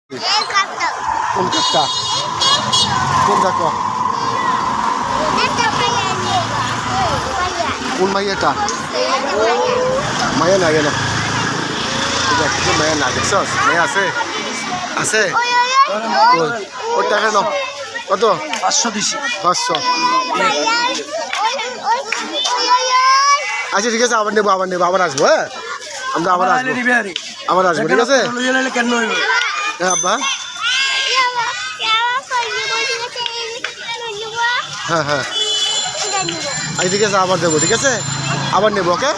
কোন কাকটা কোন কাক কোন মাইয়াটা মায়া না গেল মায়া না দেখছস মায়া আছে আছে ওর টাকা নাও কত 500 দিছি 500 আচ্ছা ঠিক আছে আবার নেবো আবার আসবো হ্যাঁ আমরা আবার আসবো ঠিক আছে হ্যাঁ আব্বা হ্যাঁ হ্যাঁ আচ্ছা ঠিক আছে আবার দেবো ঠিক আছে আবার নেবো ওকে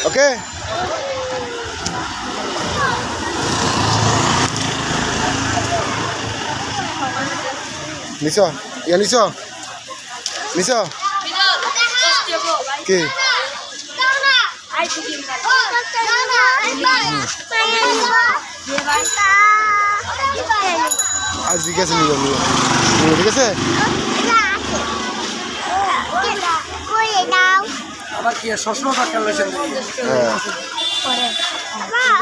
ওকে নিছ ইয়া নিছ নিছ কি আজ ঠিক আছে নিও ঠিক আছে আবার কি সসনো টাকা লইছেন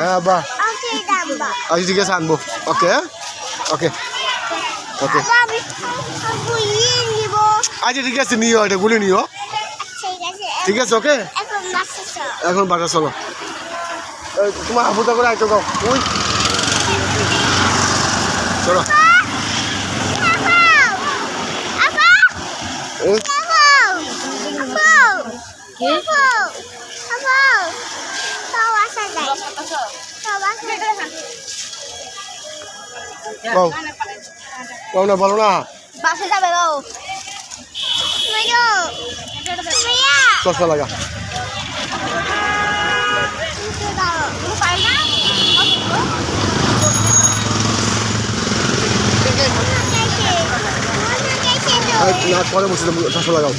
হ্যাঁ বাহ আজ ঠিক আছে আনবো ওকে ওকে ওকে আচ্ছা ঠিক আছে নিও এটা গুলি নিও ঠিক আছে ওকে এখন বাসা চলো তোমার আবুদা করে আইতো গাও ওই চলো কও না বলো না বাসে যাবে বাবু চশমা লাগা না পরে বসে চশমা লাগাও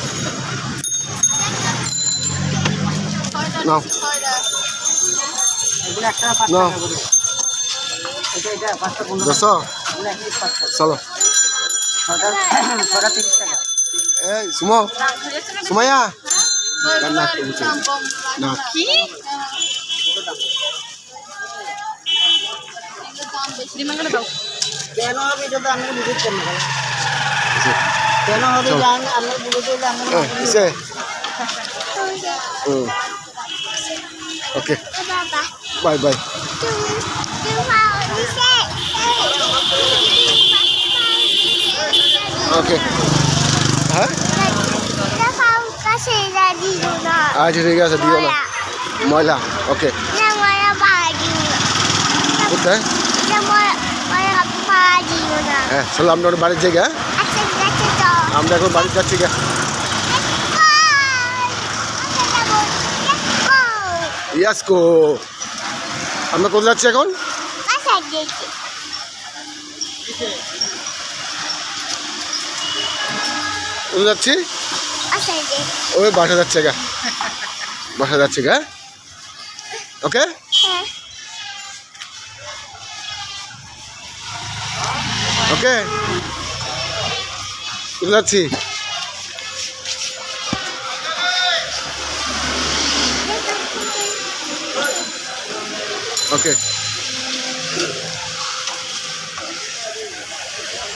নাও নাও দোস্ত চলো এই সুমো সুমাইয়া না কেন হবে এটা তো আমি বুঝতে পারি না কেন হবে জান আমি বুঝতে পারলাম ওকে বাই বাই ওকে হ্যাঁ আচ্ছা ঠিক আছে দিও না ময়লা ওকে কোথায় হ্যাঁ চলো আমরা ওর বাড়ির জায়গা আমরা এখন বাড়ির যাচ্ছি গা ইয়াসকো আমরা কোথায় যাচ্ছি এখন কোথায় যাচ্ছি ওই বাসা যাচ্ছে গা বাসা যাচ্ছে গা ওকে ওকে কোথায় যাচ্ছি ওকে